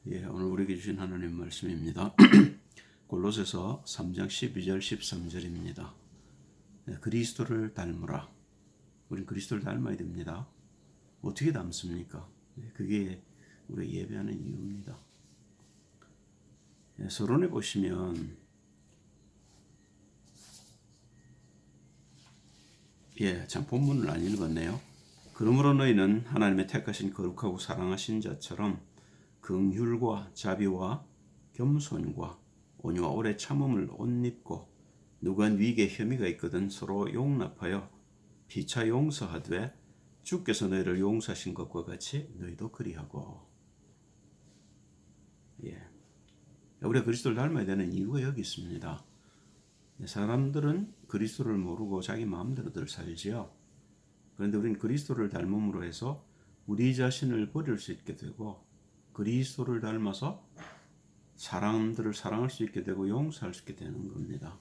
오늘 우리에게 주신 하나님의 말씀입니다. 골로새서 3장 12절 13절입니다. 그리스도를 닮으라. 우린 그리스도를 닮아야 됩니다. 어떻게 닮습니까? 그게 우리 예배하는 이유입니다. 서론에 보시면 참 본문을 안 읽었네요. 그러므로 너희는 하나님의 택하신 거룩하고 사랑하신 자처럼 긍휼과 자비와 겸손과 온유와 오래 참음을 옷 입고 누가 네게 혐의가 있거든 서로 용납하여 피차 용서하되 주께서 너희를 용서하신 것과 같이 너희도 그리하고. 우리가 그리스도를 닮아야 되는 이유가 여기 있습니다. 사람들은 그리스도를 모르고 자기 마음대로들 살지요. 그런데 우리는 그리스도를 닮음으로 해서 우리 자신을 버릴 수 있게 되고 그리스도를 닮아서 사람들을 사랑할 수 있게 되고 용서할 수 있게 되는 겁니다.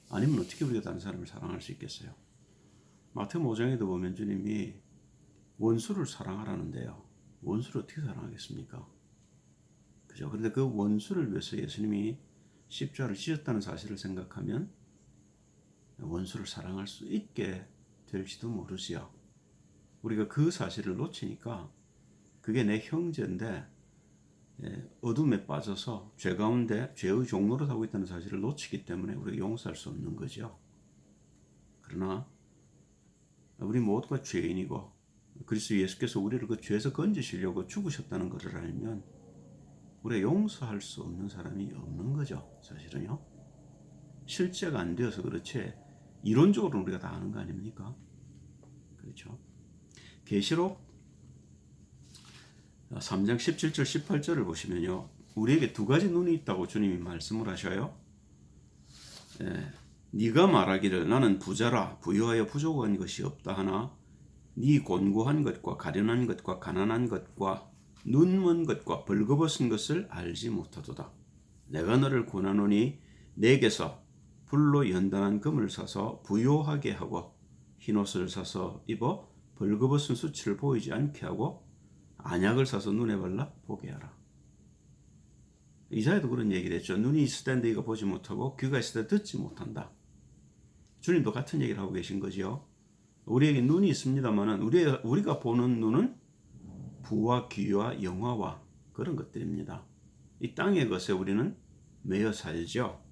아니면 어떻게 우리가 다른 사람을 사랑할 수 있겠어요? 마태복음 5장에도 보면 주님이 원수를 사랑하라는데요. 원수를 어떻게 사랑하겠습니까? 그죠? 그런데 그 원수를 위해서 예수님이 십자가를 지셨다는 사실을 생각하면 원수를 사랑할 수 있게 될지도 모르지요. 우리가 그 사실을 놓치니까 그게 내 형제인데 어둠에 빠져서 죄 가운데 죄의 종로를 하고 있다는 사실을 놓치기 때문에 우리가 용서할 수 없는 거죠. 그러나 우리 모두가 죄인이고 그리스도 예수께서 우리를 그 죄에서 건지시려고 죽으셨다는 것을 알면 우리가 용서할 수 없는 사람이 없는 거죠. 사실은요. 실제가 안 되어서 그렇지 이론적으로는 우리가 다 아는 거 아닙니까? 그렇죠. 계시록 3장 17절 18절을 보시면요. 우리에게 두 가지 눈이 있다고 주님이 말씀을 하셔요. 네가 말하기를 나는 부자라 부유하여 부족한 것이 없다 하나 네 곤고한 것과 가련한 것과 가난한 것과 눈먼 것과 벌거벗은 것을 알지 못하도다. 내가 너를 권하노니 내게서 불로 연단한 금을 사서 부요하게 하고 흰옷을 사서 입어 벌거벗은 수치를 보이지 않게 하고 안약을 사서 눈에 발라 보게 하라. 이사야도 그런 얘기를 했죠. 눈이 있을 때 너희가 보지 못하고 귀가 있을 때 듣지 못한다. 주님도 같은 얘기를 하고 계신 거죠. 우리에게 눈이 있습니다만 우리가 보는 눈은 부와 귀와 영화와 그런 것들입니다. 이 땅의 것에 우리는 매여 살죠.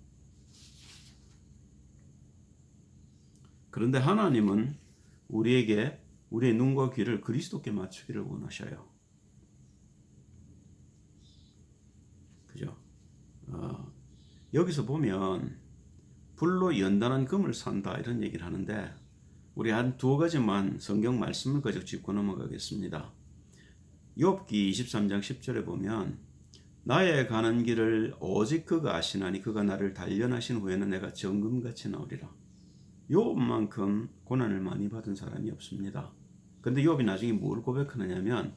그런데 하나님은 우리에게 우리의 눈과 귀를 그리스도께 맞추기를 원하셔요. 그죠? 여기서 보면 불로 연단한 금을 산다 이런 얘기를 하는데 우리 한 두 가지만 성경 말씀을 가지고 짚고 넘어가겠습니다. 욥기 23장 10절에 보면 나의 가는 길을 오직 그가 아시나니 그가 나를 단련하신 후에는 내가 정금같이 나오리라. 욥만큼 고난을 많이 받은 사람이 없습니다. 근데 욥이 나중에 뭘 고백하느냐면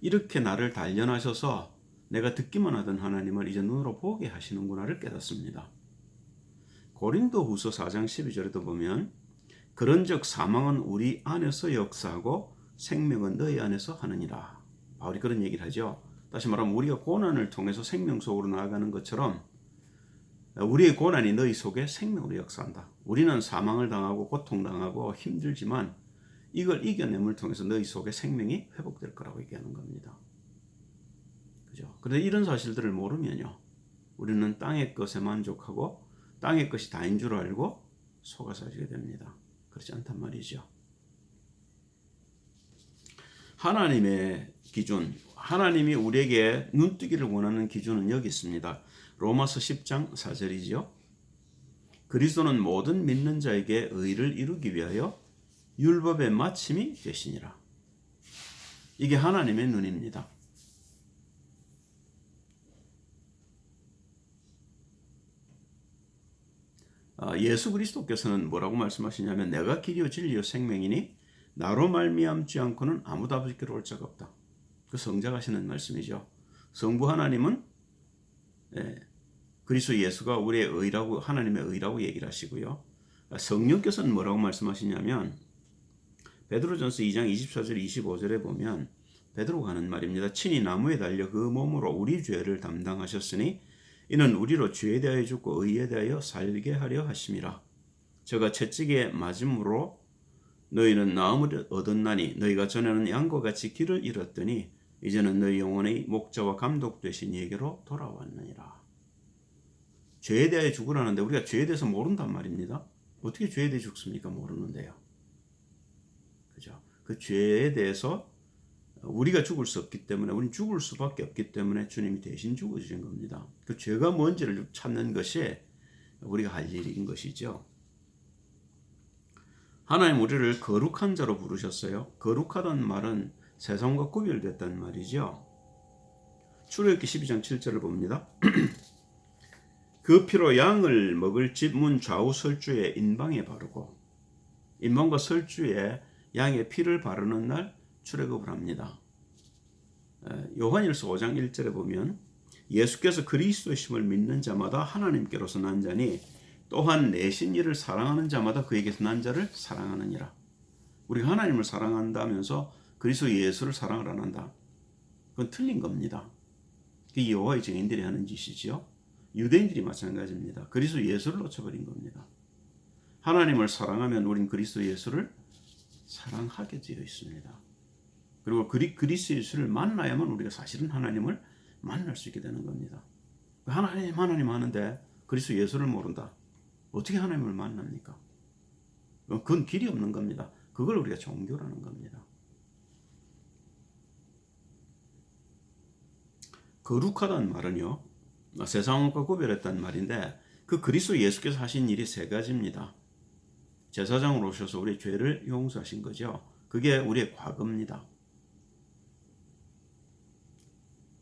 이렇게 나를 단련하셔서 내가 듣기만 하던 하나님을 이제 눈으로 보게 하시는구나를 깨닫습니다. 고린도후서 4장 12절에도 보면 그런즉 사망은 우리 안에서 역사하고 생명은 너희 안에서 하느니라. 바울이 그런 얘기를 하죠. 다시 말하면 우리가 고난을 통해서 생명 속으로 나아가는 것처럼 우리의 고난이 너희 속에 생명으로 역사한다. 우리는 사망을 당하고 고통당하고 힘들지만 이걸 이겨냄을 통해서 너희 속에 생명이 회복될 거라고 얘기하는 겁니다. 그죠? 그런데 이런 사실들을 모르면요. 우리는 땅의 것에 만족하고 땅의 것이 다인 줄 알고 속아 살게 됩니다. 그렇지 않단 말이죠. 하나님의 기준, 하나님이 우리에게 눈뜨기를 원하는 기준은 여기 있습니다. 로마서 10장 4절이죠. 그리스도는 모든 믿는 자에게 의를 이루기 위하여 율법의 마침이 되시니라. 이게 하나님의 눈입니다. 예수 그리스도께서는 뭐라고 말씀하시냐면 내가 길이요 진리요 생명이니 나로 말미암지 않고는 아무도 아버지께로 올 자가 없다. 그 성자가 하시는 말씀이죠. 성부 하나님은 그리스도 예수가 우리의 의라고 하나님의 의라고 얘기를 하시고요. 성령께서는 뭐라고 말씀하시냐면 베드로전서 2장 24절 25절에 보면 베드로가 하는 말입니다. 친히 나무에 달려 그 몸으로 우리 죄를 담당하셨으니 이는 우리로 죄에 대하여 죽고 의에 대하여 살게 하려 하심이라. 저가 채찍에 맞음으로 너희는 나음을 얻었나니 너희가 전에는 양과 같이 길을 잃었더니 이제는 너희 영혼의 목자와 감독 되신 이에게로 돌아왔느니라. 죄에 대하여 죽으라는데 우리가 죄에 대해서 모른단 말입니다. 어떻게 죄에 대해 죽습니까? 모르는데요. 그죠? 그 죄에 대해서 우리가 죽을 수 없기 때문에, 우리는 죽을 수밖에 없기 때문에 주님이 대신 죽어주신 겁니다. 그 죄가 뭔지를 찾는 것이 우리가 할 일인 것이죠. 하나님 우리를 거룩한 자로 부르셨어요. 거룩하다는 말은 세상과 구별됐다는 말이죠. 출애굽기 12장 7절을 봅니다. 그 피로 양을 먹을 집 문 좌우 설주에 인방에 바르고, 인방과 설주에 양의 피를 바르는 날 출애굽을 합니다. 요한일서 5장 1절에 보면 예수께서 그리스도이심을 믿는 자마다 하나님께로서 난 자니 또한 내신 이를 사랑하는 자마다 그에게서 난 자를 사랑하느니라. 우리가 하나님을 사랑한다면서 그리스도 예수를 사랑을 안 한다. 그건 틀린 겁니다. 그게 여호와의 증인들이 하는 짓이지요. 유대인들이 마찬가지입니다. 그리스도 예수를 놓쳐버린 겁니다. 하나님을 사랑하면 우린 그리스도 예수를 사랑하게 되어 있습니다. 그리고 그리스도 예수를 만나야만 우리가 사실은 하나님을 만날 수 있게 되는 겁니다. 하나님 하는데 그리스도 예수를 모른다. 어떻게 하나님을 만납니까? 그건 길이 없는 겁니다. 그걸 우리가 종교라는 겁니다. 거룩하다는 말은요, 세상과 구별했다는 말인데 그 그리스도 예수께서 하신 일이 세 가지입니다. 제사장으로 오셔서 우리의 죄를 용서하신 거죠. 그게 우리의 과거입니다.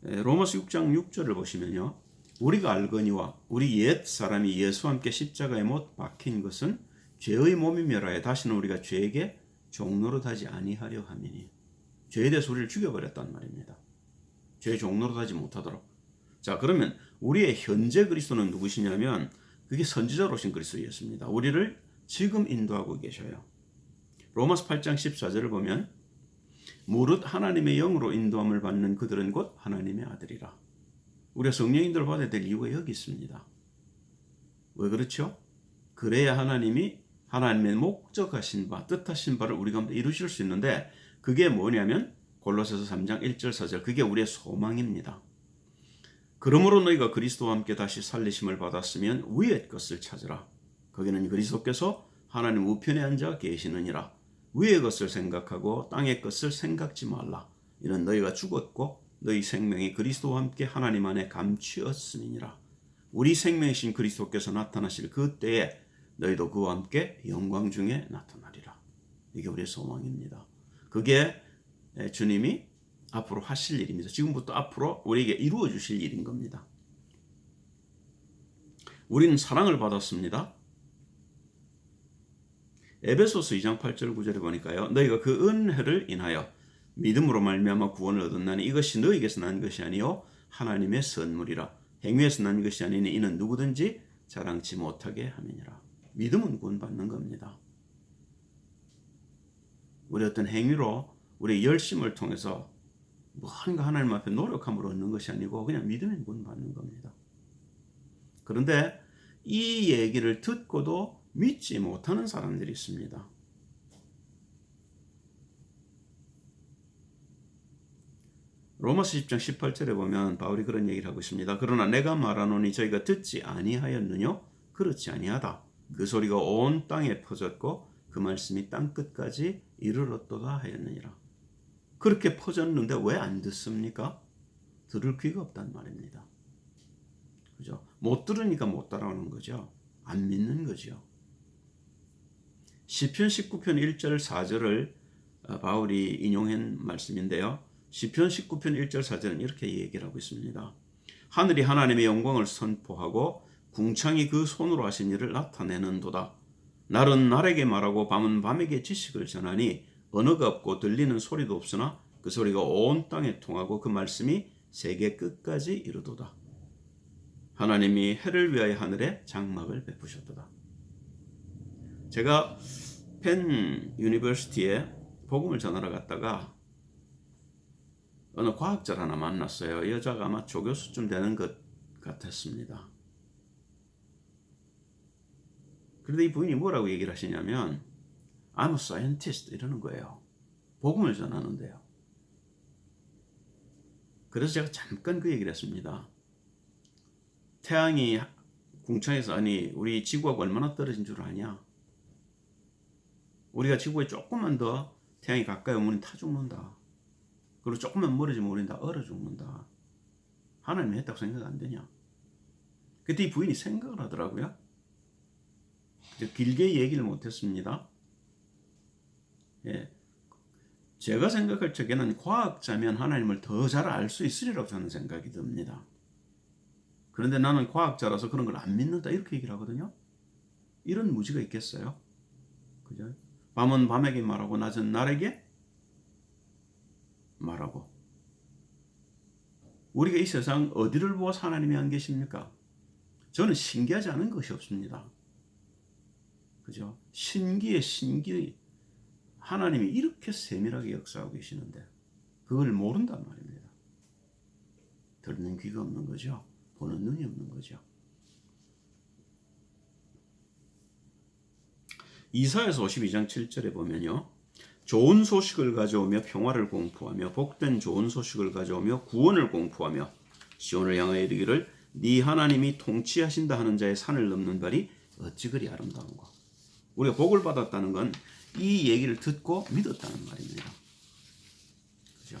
로마서 6장 6절을 보시면요, 우리가 알거니와 우리 옛 사람이 예수와 함께 십자가에 못 박힌 것은 죄의 몸이 멸하여 다시는 우리가 죄에게 종노릇하지 아니하려 함이니. 죄에 대해서 우리를 죽여버렸단 말입니다. 죄의 종노릇하지 못하도록. 자, 그러면 우리의 현재 그리스도는 누구시냐면 그게 선지자로 오신 그리스도 예수입니다. 우리를 지금 인도하고 계셔요. 로마서 8장 14절을 보면 무릇 하나님의 영으로 인도함을 받는 그들은 곧 하나님의 아들이라. 우리가 성령인들을 받아야 될 이유가 여기 있습니다. 왜 그렇죠? 그래야 하나님이 하나님의 목적하신 바, 뜻하신 바를 우리 가운데 이루실 수 있는데 그게 뭐냐면 골로새서 3장 1절 4절, 그게 우리의 소망입니다. 그러므로 너희가 그리스도와 함께 다시 살리심을 받았으면 위의 것을 찾으라. 거기는 그리스도께서 하나님 우편에 앉아 계시느니라. 위의 것을 생각하고 땅의 것을 생각지 말라. 이는 너희가 죽었고 너희 생명이 그리스도와 함께 하나님 안에 감추었음이니라. 우리 생명이신 그리스도께서 나타나실 그 때에 너희도 그와 함께 영광 중에 나타나리라. 이게 우리의 소망입니다. 그게 주님이 앞으로 하실 일입니다. 지금부터 앞으로 우리에게 이루어 주실 일인 겁니다. 우리는 사랑을 받았습니다. 에베소서 2장 8절 9절에 보니까요, 너희가 그 은혜를 인하여 믿음으로 말미암아 구원을 얻었나니 이것이 너희에게서 난 것이 아니요 하나님의 선물이라. 행위에서 난 것이 아니니 이는 누구든지 자랑치 못하게 함이니라. 믿음은 구원받는 겁니다. 우리 어떤 행위로 우리의 열심을 통해서 무언가 하나님 앞에 노력함으로 얻는 것이 아니고 그냥 믿음의 구원받는 겁니다. 그런데 이 얘기를 듣고도 믿지 못하는 사람들이 있습니다. 로마서 10장 18절에 보면 바울이 그런 얘기를 하고 있습니다. 그러나 내가 말하노니 저희가 듣지 아니하였느뇨? 그렇지 아니하다. 그 소리가 온 땅에 퍼졌고 그 말씀이 땅끝까지 이르렀도다 하였느니라. 그렇게 퍼졌는데 왜 안 듣습니까? 들을 귀가 없단 말입니다. 그죠? 못 들으니까 못 따라오는 거죠. 안 믿는 거죠. 시편 19편 1절 4절을 바울이 인용한 말씀인데요. 시편 19편 1절 4절은 이렇게 얘기를 하고 있습니다. 하늘이 하나님의 영광을 선포하고 궁창이 그 손으로 하신 일을 나타내는도다. 날은 날에게 말하고 밤은 밤에게 지식을 전하니 언어가 없고 들리는 소리도 없으나 그 소리가 온 땅에 통하고 그 말씀이 세계 끝까지 이르도다. 하나님이 해를 위하여 하늘에 장막을 베푸셨도다. 제가 펜 유니버시티에 복음을 전하러 갔다가 어느 과학자를 하나 만났어요. 여자가 아마 조교수쯤 되는 것 같았습니다. 그런데 이 부인이 뭐라고 얘기를 하시냐면 I'm a scientist 이러는 거예요. 복음을 전하는데요. 그래서 제가 잠깐 그 얘기를 했습니다. 태양이 궁창에서 아니 우리 지구하고 얼마나 떨어진 줄 아냐? 우리가 지구에 조금만 더 태양이 가까이 오면 타 죽는다. 그리고 조금만 멀어지면 우리는 다 얼어 죽는다. 하나님이 했다고 생각 안 되냐? 그때 이 부인이 생각을 하더라고요. 길게 얘기를 못했습니다. 예. 제가 생각할 적에는 과학자면 하나님을 더 잘 알 수 있으리라고 저는 생각이 듭니다. 그런데 나는 과학자라서 그런 걸 안 믿는다 이렇게 얘기를 하거든요. 이런 무지가 있겠어요? 그죠? 밤은 밤에게 말하고 낮은 날에게 말하고. 우리가 이 세상 어디를 보아서 하나님이 안 계십니까? 저는 신기하지 않은 것이 없습니다. 그죠? 신기에 신기. 하나님이 이렇게 세밀하게 역사하고 계시는데 그걸 모른단 말입니다. 듣는 귀가 없는 거죠. 보는 눈이 없는 거죠. 이사야서 52장 7절에 보면요. 좋은 소식을 가져오며 평화를 공포하며 복된 좋은 소식을 가져오며 구원을 공포하며 시온을 향하여 이르기를 네 하나님이 통치하신다 하는 자의 산을 넘는 발이 어찌 그리 아름다운가. 우리가 복을 받았다는 건 이 얘기를 듣고 믿었다는 말입니다. 그죠?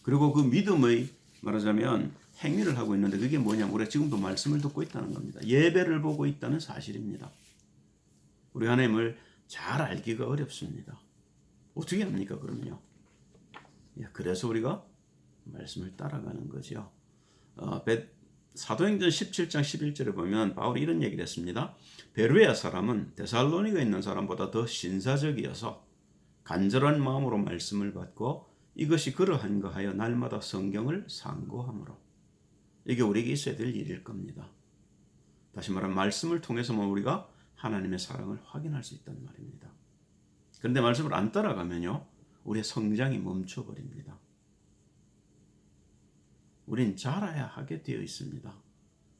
그리고 그 믿음의 말하자면 행위를 하고 있는데 그게 뭐냐면 우리가 지금도 말씀을 듣고 있다는 겁니다. 예배를 보고 있다는 사실입니다. 우리 하나님을 잘 알기가 어렵습니다. 어떻게 합니까 그러면요? 그래서 우리가 말씀을 따라가는 거죠. 사도행전 17장 11절에 보면 바울이 이런 얘기를 했습니다. 베르야 사람은 데살로니가 있는 사람보다 더 신사적이어서 간절한 마음으로 말씀을 받고 이것이 그러한가 하여 날마다 성경을 상고하므로. 이게 우리에게 있어야 될 일일 겁니다. 다시 말하면 말씀을 통해서만 우리가 하나님의 사랑을 확인할 수 있단 말입니다. 그런데 말씀을 안 따라가면요 우리의 성장이 멈춰버립니다. 우린 자라야 하게 되어 있습니다.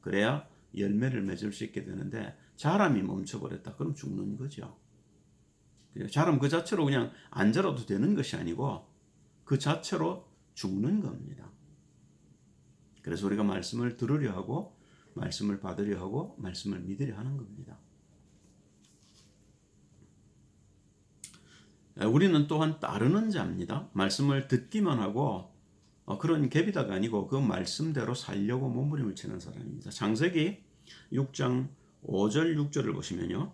그래야 열매를 맺을 수 있게 되는데 자람이 멈춰버렸다. 그럼 죽는 거죠. 자람 그 자체로 그냥 안 자라도 되는 것이 아니고 그 자체로 죽는 겁니다. 그래서 우리가 말씀을 들으려 하고 말씀을 받으려 하고 말씀을 믿으려 하는 겁니다. 우리는 또한 따르는 자입니다. 말씀을 듣기만 하고 그런 계비다가 아니고 그 말씀대로 살려고 몸부림을 치는 사람입니다. 창세기 6장 5절 6절을 보시면요.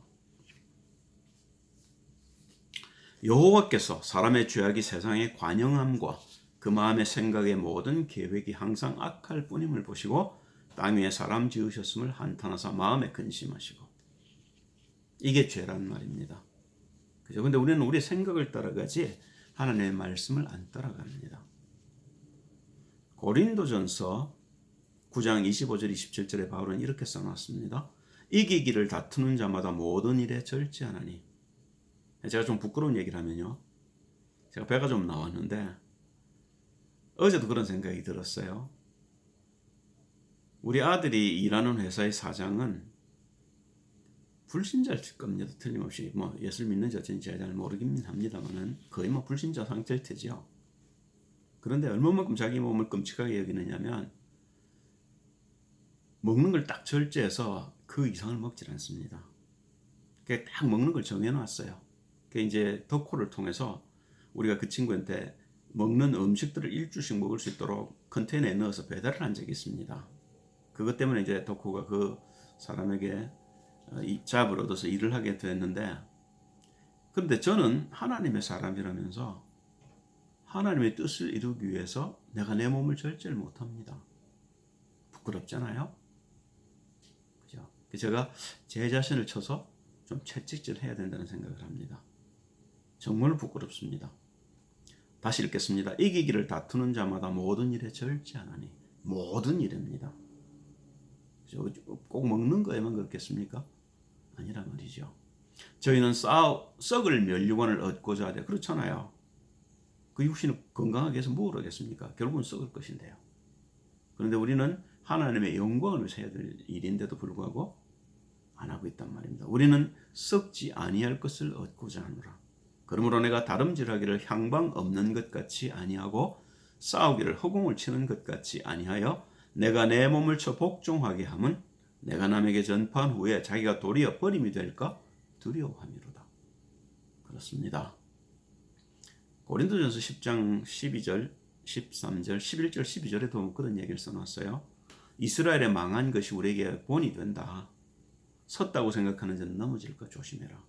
여호와께서 사람의 죄악이 세상의 관영함과 그 마음의 생각의 모든 계획이 항상 악할 뿐임을 보시고 땅 위에 사람 지으셨음을 한탄하사 마음에 근심하시고. 이게 죄란 말입니다. 그죠? 근데 우리는 우리의 생각을 따라가지 하나님의 말씀을 안 따라갑니다. 고린도전서 9장 25절 27절에 바울은 이렇게 써놨습니다. 이기기를 다투는 자마다 모든 일에 절제하나니. 제가 좀 부끄러운 얘기를 하면요. 제가 배가 좀 나왔는데 어제도 그런 생각이 들었어요. 우리 아들이 일하는 회사의 사장은 불신자일 겁니다. 틀림없이 예수를 믿는지 어쩐지 잘 모르긴 합니다만은 거의 불신자 상태일 테지요. 그런데 얼마만큼 자기 몸을 끔찍하게 여기느냐면 먹는 걸 딱 절제해서 그 이상을 먹질 않습니다. 딱 먹는 걸 정해놨어요. 이제 덕후를 통해서 우리가 그 친구한테 먹는 음식들을 일주씩 먹을 수 있도록 컨테이너에 넣어서 배달을 한 적이 있습니다. 그것 때문에 이제 덕후가 그 사람에게 잡을 얻어서 일을 하게 됐는데, 그런데 저는 하나님의 사람이라면서 하나님의 뜻을 이루기 위해서 내가 내 몸을 절제를 못합니다. 부끄럽잖아요. 그죠? 제가 제 자신을 쳐서 좀 채찍질 해야 된다는 생각을 합니다. 정말 부끄럽습니다. 다시 읽겠습니다. 이기기를 다투는 자마다 모든 일에 절제하나니. 모든 일입니다. 꼭 먹는 거에만 그렇겠습니까? 아니라 말이죠. 저희는 썩을 면류관을 얻고자 하되 그렇잖아요. 그 육신을 건강하게 해서 뭘 하겠습니까? 결국은 썩을 것인데요. 그런데 우리는 하나님의 영광을 위해서 해야 될 일인데도 불구하고 안 하고 있단 말입니다. 우리는 썩지 아니할 것을 얻고자 하노라. 그러므로 내가 다름질하기를 향방 없는 것 같이 아니하고 싸우기를 허공을 치는 것 같이 아니하여 내가 내 몸을 쳐 복종하게 함은 내가 남에게 전파한 후에 자기가 도리어 버림이 될까 두려워함이로다. 그렇습니다. 고린도전서 10장 12절, 13절, 11절, 12절에도 그런 얘기를 써놨어요. 이스라엘의 망한 것이 우리에게 본이 된다. 섰다고 생각하는 자는 넘어질까 조심해라.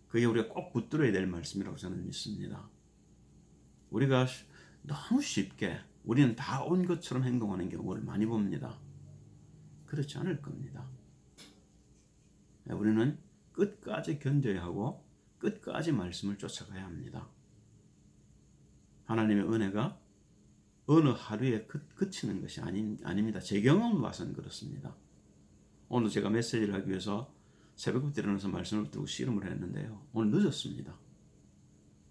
그게 우리가 꼭 붙들어야 될 말씀이라고 저는 믿습니다. 우리가 너무 쉽게 우리는 다 온 것처럼 행동하는 경우를 많이 봅니다. 그렇지 않을 겁니다. 우리는 끝까지 견뎌야 하고 끝까지 말씀을 쫓아가야 합니다. 하나님의 은혜가 어느 하루에 그치는 것이 아닙니다. 제 경험 봐서는 그렇습니다. 오늘 제가 메시지를 하기 위해서 새벽부터 일어나서 말씀을 듣고 씨름을 했는데요. 오늘 늦었습니다.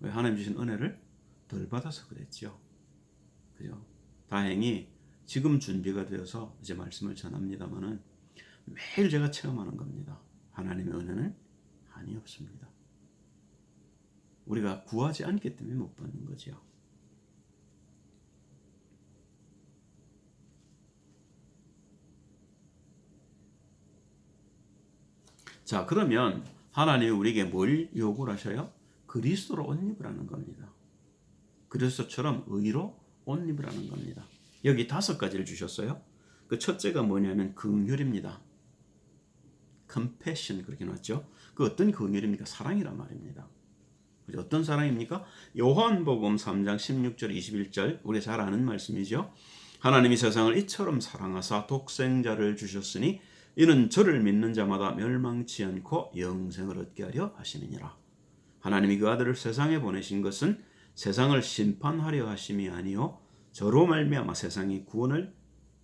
왜? 하나님 주신 은혜를 덜 받아서 그랬죠. 그죠? 다행히 지금 준비가 되어서 이제 말씀을 전합니다만은 매일 제가 체험하는 겁니다. 하나님의 은혜는 한이 없습니다. 우리가 구하지 않기 때문에 못 받는 거죠. 자, 그러면 하나님이 우리에게 뭘 요구를 하셔요? 그리스도로 옷 입으라는 겁니다. 그리스도처럼 의로 옷 입으라는 겁니다. 여기 5가지를 주셨어요. 그 첫째가 뭐냐면 긍휼입니다. compassion 그렇게 나왔죠. 그 어떤 긍휼입니까? 사랑이란 말입니다. 어떤 사랑입니까? 요한복음 3장 16절 21절 우리 잘 아는 말씀이죠. 하나님이 세상을 이처럼 사랑하사 독생자를 주셨으니 이는 저를 믿는 자마다 멸망치 않고 영생을 얻게 하려 하심이니라. 하나님이 그 아들을 세상에 보내신 것은 세상을 심판하려 하심이 아니요 저로 말미암아 세상이 구원을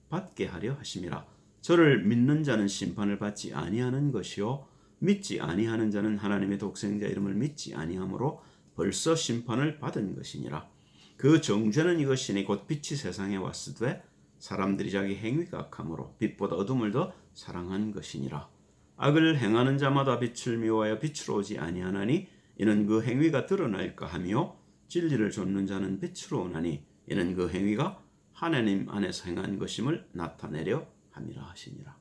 받게 하려 하심이라. 저를 믿는 자는 심판을 받지 아니하는 것이요 믿지 아니하는 자는 하나님의 독생자 이름을 믿지 아니하므로 벌써 심판을 받은 것이니라. 그 정죄는 이것이니 곧 빛이 세상에 왔으되 사람들이 자기 행위가 악함으로 빛보다 어둠을 더 사랑한 것이니라. 악을 행하는 자마다 빛을 미워하여 빛으로 오지 아니하나니 이는 그 행위가 드러날까 하며 진리를 좇는 자는 빛으로 오나니 이는 그 행위가 하나님 안에서 행한 것임을 나타내려 함이라 하시니라.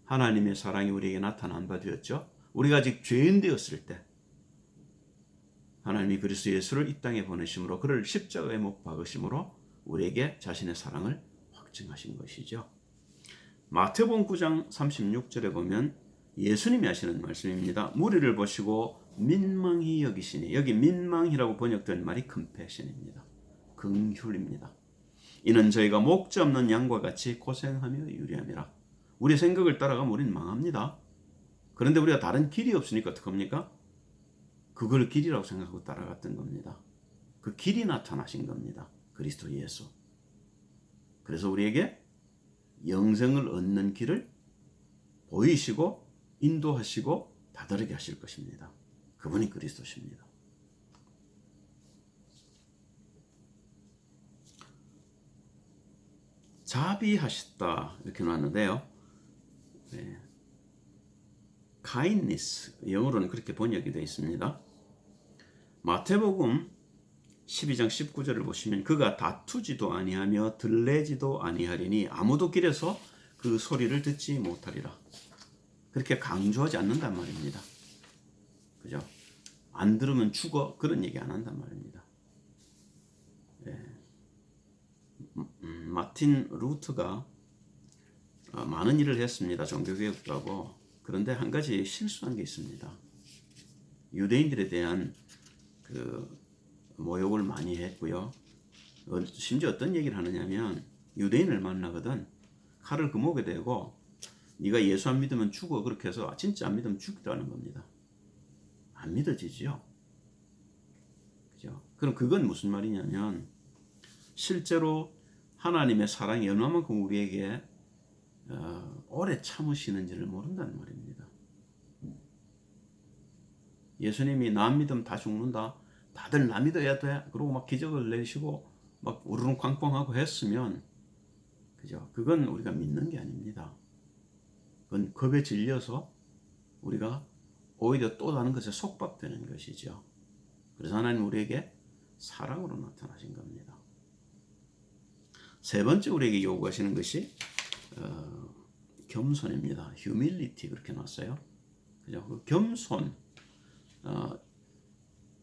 하나님의 사랑이 우리에게 나타난 바 되었죠. 우리가 아직 죄인 되었을 때 하나님이 그리스도 예수를 이 땅에 보내심으로 그를 십자가에 못 박으심으로 우리에게 자신의 사랑을 확증하신 것이죠. 마태복음 9장 36절에 보면 예수님이 하시는 말씀입니다. 무리를 보시고 민망히 여기시니 여기 민망히라고 번역된 말이 compassion입니다. 긍휼입니다. 이는 저희가 목자 없는 양과 같이 고생하며 유리함이라. 우리 생각을 따라가면 우리는 망합니다. 그런데 우리가 다른 길이 없으니까 어떡합니까? 그걸 길이라고 생각하고 따라갔던 겁니다. 그 길이 나타나신 겁니다. 그리스도 예수. 그래서 우리에게 영생을 얻는 길을 보이시고 인도하시고 다다르게 하실 것입니다. 그분이 그리스도십니다. 자비하셨다 이렇게 나왔는데요. 네. kindness 영어로는 그렇게 번역이 되어 있습니다. 마태복음 12장 19절을 보시면 그가 다투지도 아니하며 들레지도 아니하리니 아무도 길에서 그 소리를 듣지 못하리라. 그렇게 강조하지 않는단 말입니다. 그죠? 안 들으면 죽어 그런 얘기 안 한단 말입니다. 네. 마틴 루트가 많은 일을 했습니다. 종교개혁도 하고. 그런데 한 가지 실수한 게 있습니다. 유대인들에 대한 그 모욕을 많이 했고요. 심지어 어떤 얘기를 하느냐면 유대인을 만나거든 칼을 그 목에 대고 네가 예수 안 믿으면 죽어 그렇게 해서 진짜 안 믿으면 죽이라는 겁니다. 안 믿어지죠. 그죠? 그럼 그건 무슨 말이냐면 실제로 하나님의 사랑이 얼마만큼 우리에게 오래 참으시는지를 모른다는 말입니다. 예수님이 나 안 믿으면 다 죽는다. 다들 나 믿어야 돼. 그러고 막 기적을 내시고 막 우르릉 쾅쾅하고 했으면 그죠? 그건 우리가 믿는 게 아닙니다. 그건 겁에 질려서 우리가 오히려 또 다른 것에 속박되는 것이죠. 그래서 하나님 우리에게 사랑으로 나타나신 겁니다. 세 번째 우리에게 요구하시는 것이 겸손입니다. humility 그렇게 나왔어요. 그죠? 그 겸손.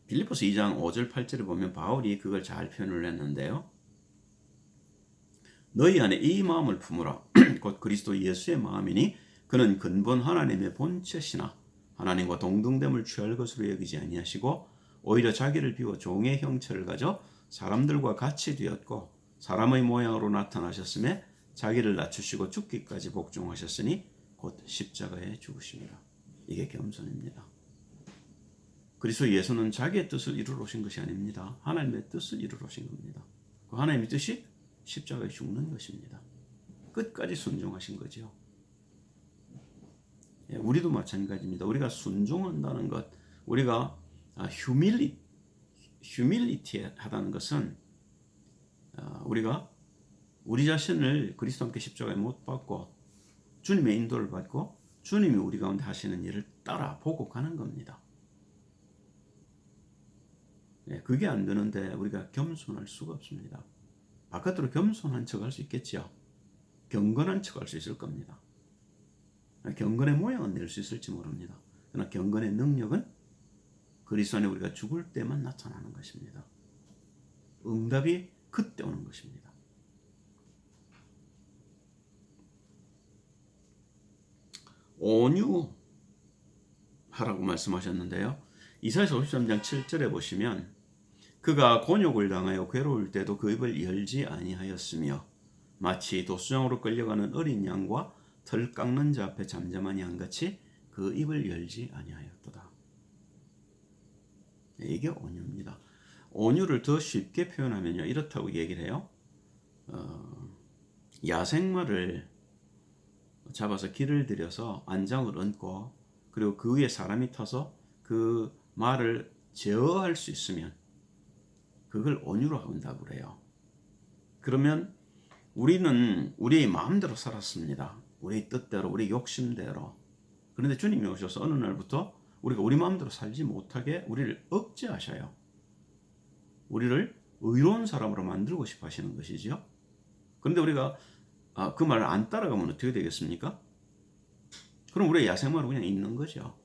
빌립보서 2장 5절 8절에 보면 바울이 그걸 잘 표현을 했는데요. 너희 안에 이 마음을 품으라. 곧 그리스도 예수의 마음이니 그는 근본 하나님의 본체시나 하나님과 동등됨을 취할 것으로 여기지 아니하시고 오히려 자기를 비워 종의 형체를 가져 사람들과 같이 되었고 사람의 모양으로 나타나셨음에 자기를 낮추시고 죽기까지 복종하셨으니 곧 십자가에 죽으십니다. 이게 겸손입니다. 그리스도 예수는 자기의 뜻을 이루러 오신 것이 아닙니다. 하나님의 뜻을 이루러 오신 겁니다. 그 하나님의 뜻이 십자가에 죽는 것입니다. 끝까지 순종하신 거죠. 우리도 마찬가지입니다. 우리가 순종한다는 것, 우리가 휴밀리티 하다는 것은 우리가 우리 자신을 그리스도 함께 십자가에 못 박고 주님의 인도를 받고 주님이 우리 가운데 하시는 일을 따라 보고 가는 겁니다. 그게 안 되는데 우리가 겸손할 수가 없습니다. 바깥으로 겸손한 척할 수 있겠죠. 경건한 척할 수 있을 겁니다. 경건의 모양은 낼 수 있을지 모릅니다. 그러나 경건의 능력은 그리스도 안에 우리가 죽을 때만 나타나는 것입니다. 응답이 그때 오는 것입니다. 온유하라고 말씀하셨는데요. 이사야서 53장 7절에 보시면 그가 곤욕을 당하여 괴로울 때도 그 입을 열지 아니하였으며 마치 도수장으로 끌려가는 어린 양과 털 깎는 자 앞에 잠잠한 양같이 그 입을 열지 아니하였도다. 이게 온유입니다. 온유를 더 쉽게 표현하면요, 이렇다고 얘기를 해요. 야생마를 잡아서 길을 들여서 안장을 얹고 그리고 그 위에 사람이 타서 그 말을 제어할 수 있으면 그걸 온유로 한다고 그래요. 그러면 우리는 우리의 마음대로 살았습니다. 우리의 뜻대로, 우리의 욕심대로. 그런데 주님이 오셔서 어느 날부터 우리가 우리 마음대로 살지 못하게 우리를 억제하셔요. 우리를 의로운 사람으로 만들고 싶어 하시는 것이죠. 그런데 우리가 그 말을 안 따라가면 어떻게 되겠습니까? 그럼 우리의 야생마로 그냥 있는 거죠.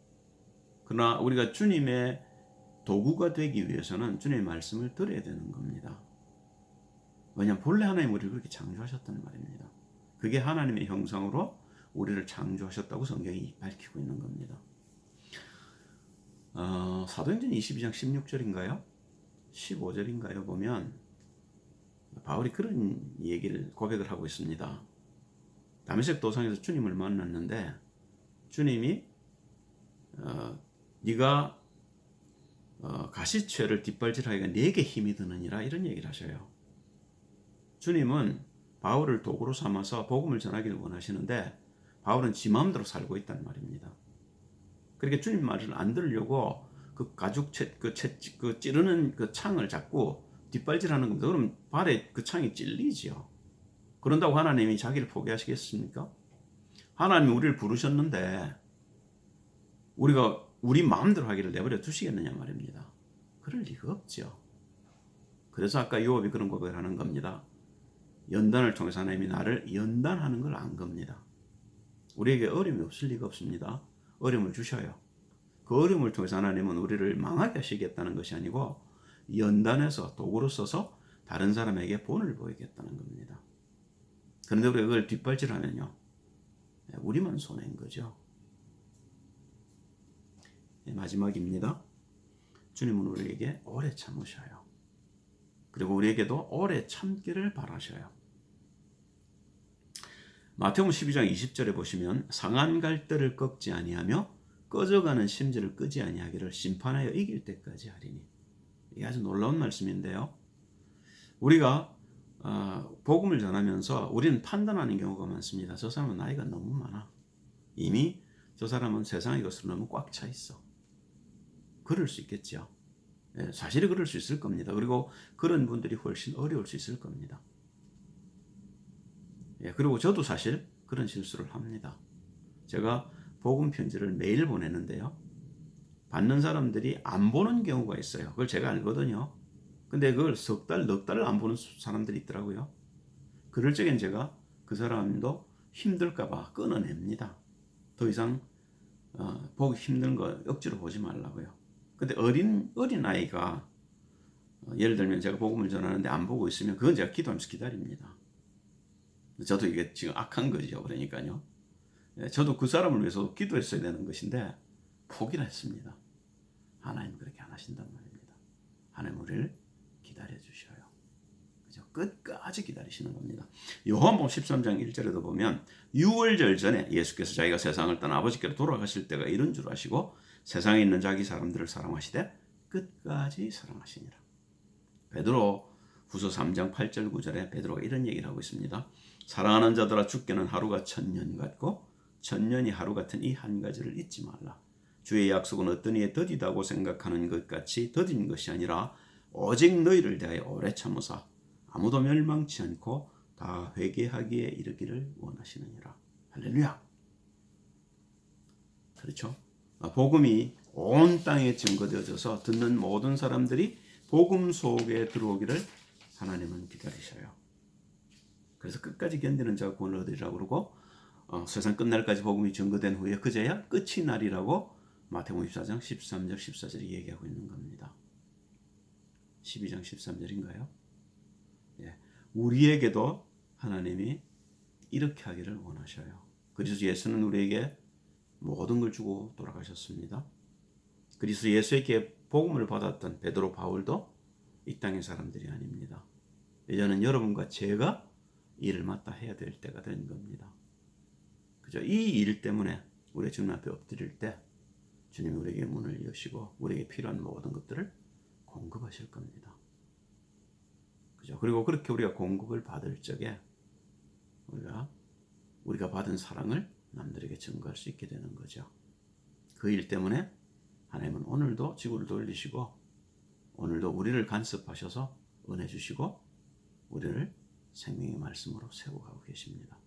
그러나 우리가 주님의 도구가 되기 위해서는 주님의 말씀을 들어야 되는 겁니다. 왜냐하면 본래 하나님 우리를 그렇게 창조하셨단 말입니다. 그게 하나님의 형상으로 우리를 창조하셨다고 성경이 밝히고 있는 겁니다. 사도행전 22장 16절인가요? 15절인가요? 보면 바울이 그런 얘기를 고백을 하고 있습니다. 다메섹 도상에서 주님을 만났는데 주님이 네가 가시채를 뒷발질하기가 네게 힘이 드느니라 이런 얘기를 하셔요. 주님은 바울을 도구로 삼아서 복음을 전하기를 원하시는데 바울은 지 마음대로 살고 있단 말입니다. 그러니까 주님 말을 안 들으려고 그 가죽채 그 찌르는 그 창을 잡고 뒷발질하는 겁니다. 그럼 발에 그 창이 찔리지요. 그런다고 하나님이 자기를 포기하시겠습니까? 하나님이 우리를 부르셨는데 우리가 우리 마음대로 하기를 내버려 두시겠느냐 말입니다. 그럴 리가 없죠. 그래서 아까 요압이 그런 고백을 하는 겁니다. 연단을 통해서 하나님이 나를 연단하는 걸 안 겁니다. 우리에게 어려움이 없을 리가 없습니다. 어려움을 주셔요. 그 어려움을 통해서 하나님은 우리를 망하게 하시겠다는 것이 아니고 연단해서 도구로 써서 다른 사람에게 본을 보이겠다는 겁니다. 그런데 우리가 그걸 뒷발질하면요, 우리만 손해인 거죠. 마지막입니다. 주님은 우리에게 오래 참으셔요. 그리고 우리에게도 오래 참기를 바라셔요. 마태복음 12장 20절에 보시면 상한 갈대를 꺾지 아니하며 꺼져가는 심지를 끄지 아니하기를 심판하여 이길 때까지 하리니. 이게 아주 놀라운 말씀인데요. 우리가 복음을 전하면서 우리는 판단하는 경우가 많습니다. 저 사람은 나이가 너무 많아. 이미 저 사람은 세상의 것으로 너무 꽉 차 있어. 그럴 수 있겠죠. 사실이 그럴 수 있을 겁니다. 그리고 그런 분들이 훨씬 어려울 수 있을 겁니다. 그리고 저도 사실 그런 실수를 합니다. 제가 복음 편지를 매일 보내는데요. 받는 사람들이 안 보는 경우가 있어요. 그걸 제가 알거든요. 근데 그걸 석 달, 넉 달을 안 보는 사람들이 있더라고요. 그럴 적엔 제가 그 사람도 힘들까봐 끊어냅니다. 더 이상 보기 힘든 거 억지로 보지 말라고요. 근데 어린 아이가 예를 들면 제가 복음을 전하는데 안 보고 있으면 그건 제가 기도하면서 기다립니다. 저도 이게 지금 악한 거죠. 그러니까요. 저도 그 사람을 위해서 기도했어야 되는 것인데 포기를 했습니다. 하나님 그렇게 안 하신단 말입니다. 하나님 우리를 기다려 주셔요. 그죠? 끝까지 기다리시는 겁니다. 요한복음 13장 1절에도 보면 유월절 전에 예수께서 자기가 세상을 떠나 아버지께로 돌아가실 때가 이런 줄 아시고 세상에 있는 자기 사람들을 사랑하시되 끝까지 사랑하시니라. 베드로 후서 3장 8절 9절에 베드로가 이런 얘기를 하고 있습니다. 사랑하는 자들아 주께는 하루가 1000년 같고 1000년이 하루 같은 이 한 가지를 잊지 말라. 주의 약속은 어떤 이에 더디다고 생각하는 것 같이 더딘 것이 아니라 오직 너희를 대하여 오래 참으사 아무도 멸망치 않고 다 회개하기에 이르기를 원하시느니라. 할렐루야. 그렇죠? 복음이 온 땅에 증거되어져서 듣는 모든 사람들이 복음 속에 들어오기를 하나님은 기다리셔요. 그래서 끝까지 견디는 자가 구원을 얻으리라고 그러고 세상 끝날까지 복음이 증거된 후에 그제야 끝이 날이라고 마태복음 24장 13절 14절이 얘기하고 있는 겁니다. 12장 13절인가요? 우리에게도 하나님이 이렇게 하기를 원하셔요. 그리스도 예수는 우리에게 모든 걸 주고 돌아가셨습니다. 그리스도 예수에게 복음을 받았던 베드로 바울도 이 땅의 사람들이 아닙니다. 이제는 여러분과 제가 일을 맡아 해야 될 때가 된 겁니다. 그죠? 이 일 때문에 우리 주님 앞에 엎드릴 때 주님이 우리에게 문을 여시고 우리에게 필요한 모든 것들을 공급하실 겁니다. 그죠? 그리고 그렇게 우리가 공급을 받을 적에 우리가 받은 사랑을 남들에게 증거할 수 있게 되는 거죠. 그 일 때문에 하나님은 오늘도 지구를 돌리시고 오늘도 우리를 간섭하셔서 은혜 주시고 우리를 생명의 말씀으로 세워가고 계십니다.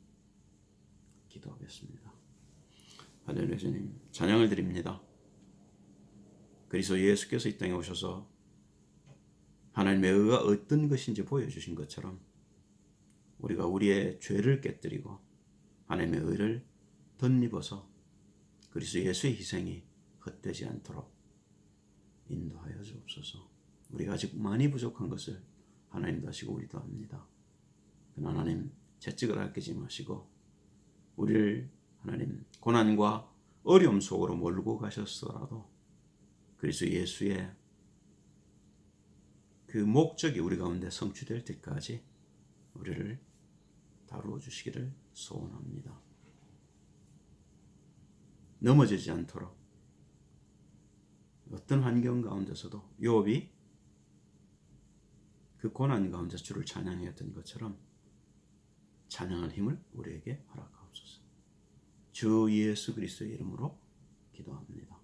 기도하겠습니다. 할렐루야. 주님 찬양을 드립니다. 그리스도 예수께서 이 땅에 오셔서 하나님의 의가 어떤 것인지 보여주신 것처럼 우리가 우리의 죄를 깨뜨리고 하나님의 의를 덧입어서 그리스도 예수의 희생이 헛되지 않도록 인도하여 주옵소서. 우리가 아직 많이 부족한 것을 하나님도 하시고 우리도 합니다. 그러나 하나님 채찍을 아끼지 마시고 우리를 하나님 고난과 어려움 속으로 몰고 가셨더라도 그리스도 예수의 그 목적이 우리 가운데 성취될 때까지 우리를 다루어 주시기를 소원합니다. 넘어지지 않도록 어떤 환경 가운데서도 욥이 그 고난 가운데 주를 찬양했던 것처럼 찬양할 힘을 우리에게 허락하옵소서. 주 예수 그리스도의 이름으로 기도합니다.